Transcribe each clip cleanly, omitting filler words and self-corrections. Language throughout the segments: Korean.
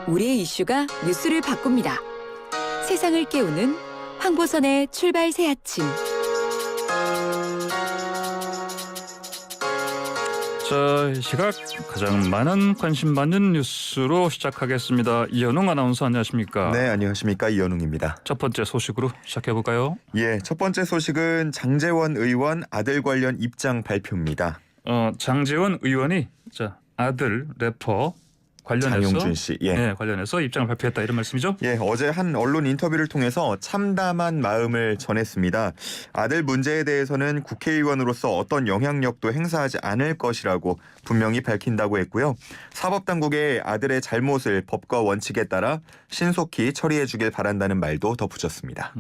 우리의 이슈가 뉴스를 바꿉니다. 세상을 깨우는 황보선의 출발 새 아침. 자, 이 시각 가장 많은 관심 받는 뉴스로 시작하겠습니다. 이현웅 아나운서 안녕하십니까? 네, 안녕하십니까. 이현웅입니다. 첫 번째 소식으로 시작해볼까요? 예, 첫 번째 소식은 장제원 의원 아들 관련 입장 발표입니다. 장제원 의원이 아들 래퍼 관련해서 장용준 씨, 관련해서 입장을 발표했다 이런 말씀이죠? 예, 어제 한 언론 인터뷰를 통해서 참담한 마음을 전했습니다. 아들 문제에 대해서는 국회의원으로서 어떤 영향력도 행사하지 않을 것이라고 분명히 밝힌다고 했고요. 사법당국의 아들의 잘못을 법과 원칙에 따라 신속히 처리해 주길 바란다는 말도 덧붙였습니다.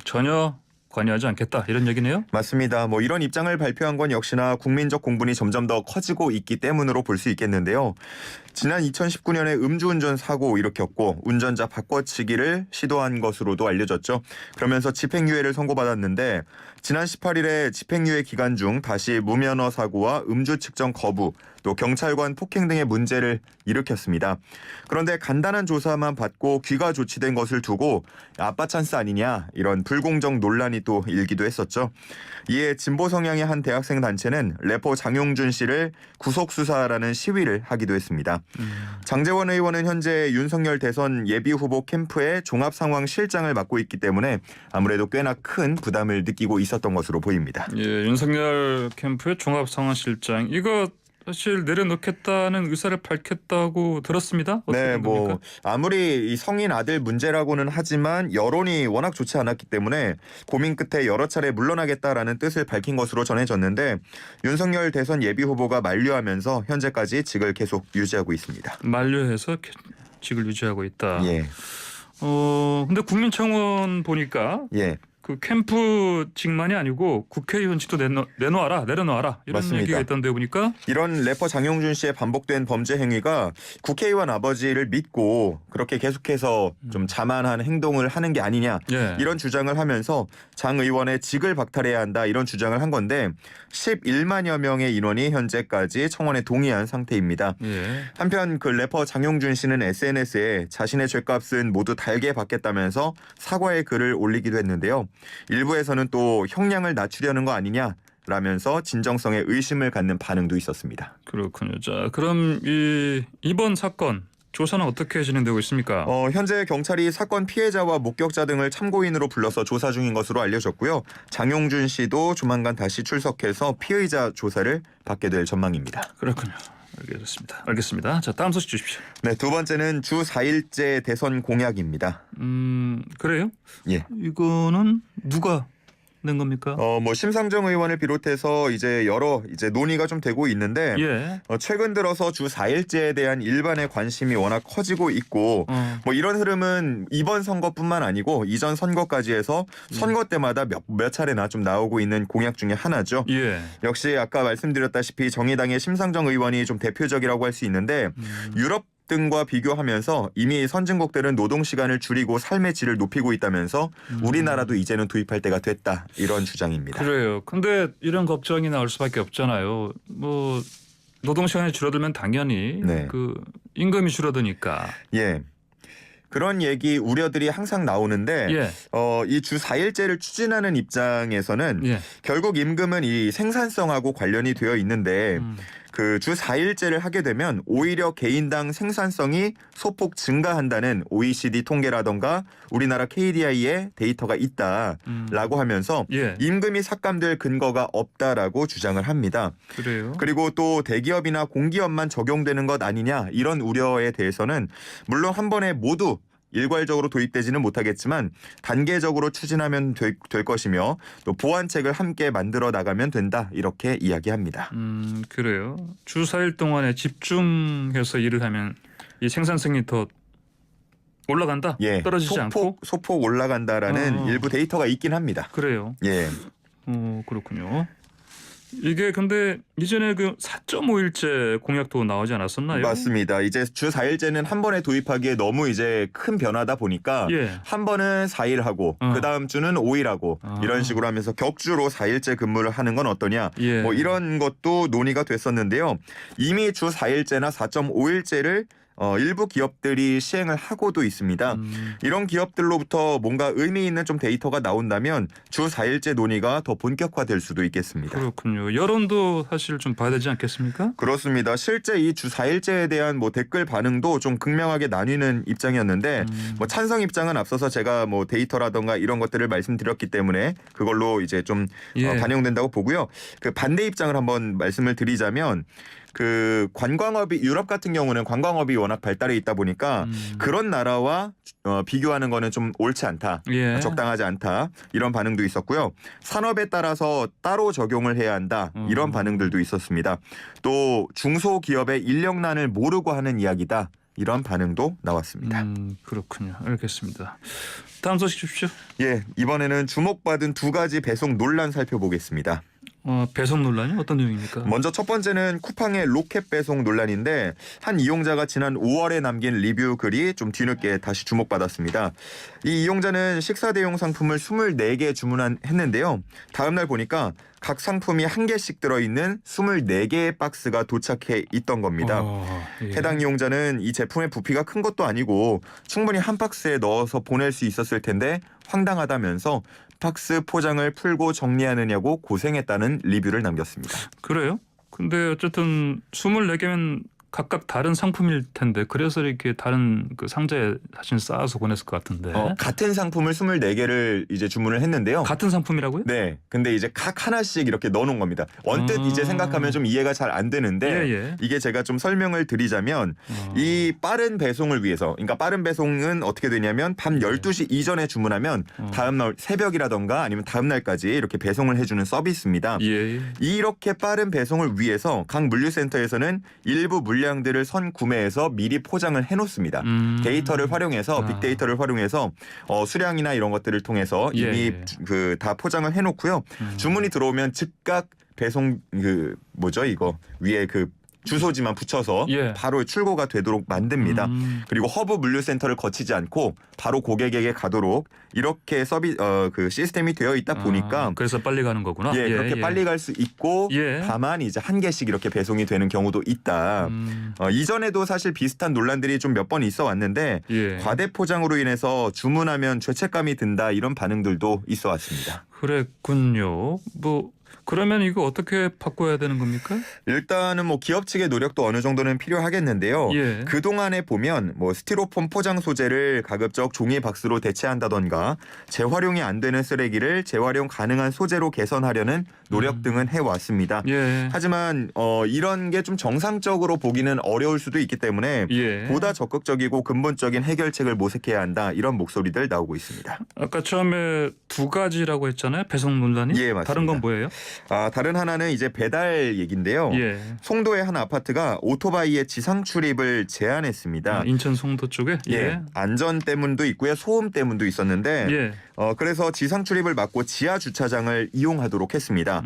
전혀 관여하지 않겠다 이런 얘기네요? 맞습니다. 이런 입장을 발표한 건 역시나 국민적 공분이 점점 더 커지고 있기 때문으로 볼 수 있겠는데요. 지난 2019년에 음주운전 사고 일으켰고 운전자 바꿔치기를 시도한 것으로도 알려졌죠. 그러면서 집행유예를 선고받았는데 지난 18일에 집행유예 기간 중 다시 무면허 사고와 음주 측정 거부, 또 경찰관 폭행 등의 문제를 일으켰습니다. 그런데 간단한 조사만 받고 귀가 조치된 것을 두고 아빠 찬스 아니냐 이런 불공정 논란이 또 일기도 했었죠. 이에 진보 성향의 한 대학생 단체는 래퍼 장용준 씨를 구속수사라는 시위를 하기도 했습니다. 장제원 의원은 현재 윤석열 대선 예비후보 캠프의 종합상황실장을 맡고 있기 때문에 아무래도 꽤나 큰 부담을 느끼고 있었던 것으로 보입니다. 예, 윤석열 캠프의 종합상황실장 이거 사실 내려놓겠다는 의사를 밝혔다고 들었습니다. 네, 아무리 이 성인 아들 문제라고는 하지만 여론이 워낙 좋지 않았기 때문에 고민 끝에 여러 차례 물러나겠다라는 뜻을 밝힌 것으로 전해졌는데 윤석열 대선 예비 후보가 만류하면서 현재까지 직을 계속 유지하고 있습니다. 만류해서 직을 유지하고 있다. 예. 근데 국민청원 보니까 그 캠프직만이 아니고 국회의원직도 내려놓아라 이런 맞습니다. 얘기가 있던데 보니까 이런 래퍼 장용준 씨의 반복된 범죄 행위가 국회의원 아버지를 믿고 그렇게 계속해서 좀 자만한 행동을 하는 게 아니냐 이런 주장을 하면서 장 의원의 직을 박탈해야 한다 이런 주장을 한 건데 11만여 명의 인원이 현재까지 청원에 동의한 상태입니다. 한편 그 래퍼 장용준 씨는 SNS에 자신의 죗값은 모두 달게 받겠다면서 사과의 글을 올리기도 했는데요. 일부에서는 또 형량을 낮추려는 거 아니냐라면서 진정성에 의심을 갖는 반응도 있었습니다. 그렇군요. 자, 그럼 이번 사건 조사는 어떻게 진행되고 있습니까? 현재 경찰이 사건 피해자와 목격자 등을 참고인으로 불러서 조사 중인 것으로 알려졌고요. 장용준 씨도 조만간 다시 출석해서 피의자 조사를 받게 될 전망입니다. 그렇군요. 알겠습니다. 자, 다음 소식 주십시오. 네, 두 번째는 주 4일제 대선 공약입니다. 그래요? 예. 이거는 누가 낸 겁니까? 심상정 의원을 비롯해서 여러 논의가 좀 되고 있는데 최근 들어서 주 4일제에 대한 일반의 관심이 워낙 커지고 있고 이런 흐름은 이번 선거뿐만 아니고 이전 선거까지 해서 선거 때마다 몇 차례나 좀 나오고 있는 공약 중에 하나죠. 역시 아까 말씀드렸다시피 정의당의 심상정 의원이 좀 대표적이라고 할 수 있는데 유럽 등과 비교하면서 이미 선진국들은 노동시간을 줄이고 삶의 질을 높이고 있다면서 우리나라도 이제는 도입할 때가 됐다 이런 주장입니다. 그래요. 근데 이런 걱정이 나올 수밖에 없잖아요. 노동시간이 줄어들면 당연히 그 임금이 줄어드니까. 예. 그런 얘기 우려들이 항상 나오는데 이 주 4일제를 추진하는 입장에서는 결국 임금은 이 생산성하고 관련이 되어 있는데 그 주 4일제를 하게 되면 오히려 개인당 생산성이 소폭 증가한다는 OECD 통계라던가 우리나라 KDI의 데이터가 있다라고 하면서 임금이 삭감될 근거가 없다라고 주장을 합니다. 그래요? 그리고 또 대기업이나 공기업만 적용되는 것 아니냐 이런 우려에 대해서는 물론 한 번에 모두 일괄적으로 도입되지는 못하겠지만 단계적으로 추진하면 될 것이며 또 보완책을 함께 만들어 나가면 된다 이렇게 이야기합니다. 그래요. 주 4일 동안에 집중해서 일을 하면 이 생산성이 더 올라간다? 떨어지지 않고? 소폭 올라간다라는 일부 데이터가 있긴 합니다. 그래요? 예. 그렇군요. 이게 근데 이전에 그 4.5일제 공약도 나오지 않았었나요? 맞습니다. 이제 주 4일제는 한 번에 도입하기에 너무 이제 큰 변화다 보니까 한 번은 4일 하고 그 다음 주는 5일 하고 이런 식으로 하면서 격주로 4일제 근무를 하는 건 어떠냐 이런 것도 논의가 됐었는데요. 이미 주 4일제나 4.5일제를 일부 기업들이 시행을 하고도 있습니다. 이런 기업들로부터 뭔가 의미 있는 좀 데이터가 나온다면 주 4일제 논의가 더 본격화될 수도 있겠습니다. 그렇군요. 여론도 사실 좀 봐야 되지 않겠습니까? 그렇습니다. 실제 이 주 4일제에 대한 뭐 댓글 반응도 좀 극명하게 나뉘는 입장이었는데 뭐 찬성 입장은 앞서서 제가 뭐 데이터라던가 이런 것들을 말씀드렸기 때문에 그걸로 이제 좀 반영된다고 보고요. 그 반대 입장을 한번 말씀을 드리자면 그 관광업이 유럽 같은 경우는 관광업이 워낙 발달해 있다 보니까 그런 나라와 비교하는 거는 좀 옳지 않다. 예. 적당하지 않다. 이런 반응도 있었고요. 산업에 따라서 따로 적용을 해야 한다. 이런 반응들도 있었습니다. 또 중소기업의 인력난을 모르고 하는 이야기다. 이런 반응도 나왔습니다. 그렇군요. 알겠습니다. 다음 소식 주십시오. 예, 이번에는 주목받은 두 가지 배송 논란 살펴보겠습니다. 배송 논란이 어떤 내용입니까? 먼저 첫 번째는 쿠팡의 로켓 배송 논란인데 한 이용자가 지난 5월에 남긴 리뷰 글이 좀 뒤늦게 다시 주목받았습니다. 이 이용자는 식사 대용 상품을 24개 주문했는데요. 다음 날 보니까 각 상품이 한 개씩 들어있는 24개의 박스가 도착해 있던 겁니다. 예. 해당 이용자는 이 제품의 부피가 큰 것도 아니고 충분히 한 박스에 넣어서 보낼 수 있었을 텐데 황당하다면서 박스 포장을 풀고 정리하느냐고 고생했다는 리뷰를 남겼습니다. 그래요? 근데 어쨌든 24개면 각각 다른 상품일 텐데 그래서 이렇게 다른 그 상자에 사실 쌓아서 보냈을 것 같은데. 같은 상품을 24개를 이제 주문을 했는데요. 같은 상품이라고요? 네. 근데 이제 각 하나씩 이렇게 넣어놓은 겁니다. 언뜻 이제 생각하면 좀 이해가 잘 안 되는데 예. 이게 제가 좀 설명을 드리자면 이 빠른 배송을 위해서 그러니까 빠른 배송은 어떻게 되냐면 밤 12시 이전에 주문하면 다음 날 새벽이라던가 아니면 다음 날까지 이렇게 배송을 해주는 서비스입니다. 예. 이렇게 빠른 배송을 위해서 각 물류센터에서는 일부 물량들을 선구매해서 미리 포장을 해놓습니다. 데이터를 활용해서 빅데이터를 활용해서 수량이나 이런 것들을 통해서 이미 그 다 포장을 해놓고요. 주문이 들어오면 즉각 배송 이거 위에 그 주소지만 붙여서 바로 출고가 되도록 만듭니다. 그리고 허브 물류센터를 거치지 않고 바로 고객에게 가도록 이렇게 그 시스템이 되어 있다 보니까 그래서 빨리 가는 거구나. 그렇게 빨리 갈 수 있고 다만 이제 한 개씩 이렇게 배송이 되는 경우도 있다. 이전에도 사실 비슷한 논란들이 좀 몇 번 있어 왔는데 과대 포장으로 인해서 주문하면 죄책감이 든다 이런 반응들도 있어 왔습니다. 그랬군요. 그러면 이거 어떻게 바꿔야 되는 겁니까? 일단은 뭐 기업 측의 노력도 어느 정도는 필요하겠는데요. 그동안에 보면 뭐 스티로폼 포장 소재를 가급적 종이 박스로 대체한다던가 재활용이 안 되는 쓰레기를 재활용 가능한 소재로 개선하려는 노력 등은 해왔습니다. 하지만 이런 게 좀 정상적으로 보기는 어려울 수도 있기 때문에 보다 적극적이고 근본적인 해결책을 모색해야 한다. 이런 목소리들 나오고 있습니다. 아까 처음에 두 가지라고 했잖아요. 배송 논란이. 맞습니다. 다른 건 뭐예요? 다른 하나는 이제 배달 얘기인데요. 송도의 한 아파트가 오토바이의 지상 출입을 제한했습니다. 인천 송도 쪽에? 안전 때문도 있고요. 소음 때문도 있었는데 그래서 지상 출입을 막고 지하 주차장을 이용하도록 했습니다.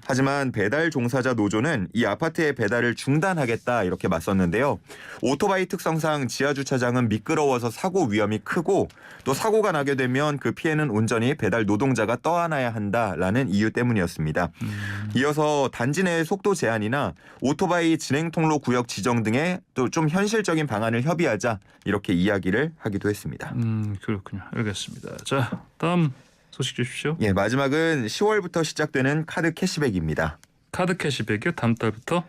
하지만 배달 종사자 노조는 이 아파트의 배달을 중단하겠다 이렇게 맞섰는데요. 오토바이 특성상 지하 주차장은 미끄러워서 사고 위험이 크고 또 사고가 나게 되면 그 피해는 온전히 배달 노동자가 떠안아야 한다라는 이유 때문이었습니다. 이어서 단지 내 속도 제한이나 오토바이 진행 통로 구역 지정 등의 또 좀 현실적인 방안을 협의하자 이렇게 이야기를 하기도 했습니다. 그렇군요. 알겠습니다. 자, 다음 소식 주십시오. 마지막은 10월부터 시작되는 카드 캐시백입니다. 카드 캐시백이요? 다음 달부터?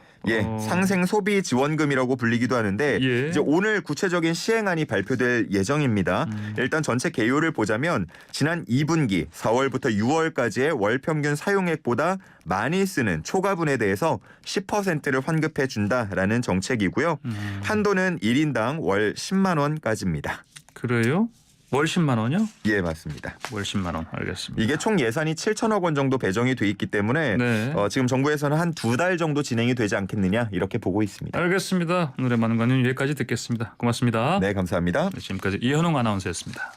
상생 소비 지원금이라고 불리기도 하는데 이제 오늘 구체적인 시행안이 발표될 예정입니다. 일단 전체 개요를 보자면 지난 2분기 4월부터 6월까지의 월 평균 사용액보다 많이 쓰는 초과분에 대해서 10%를 환급해 준다라는 정책이고요. 한도는 1인당 월 10만 원까지입니다. 그래요? 월 10만 원이요? 맞습니다. 월 10만 원. 알겠습니다. 이게 총 예산이 7천억 원 정도 배정이 돼 있기 때문에 지금 정부에서는 한 2달 정도 진행이 되지 않겠느냐 이렇게 보고 있습니다. 알겠습니다. 오늘의 많은 관련 여기까지 듣겠습니다. 고맙습니다. 네, 감사합니다. 지금까지 이현웅 아나운서였습니다.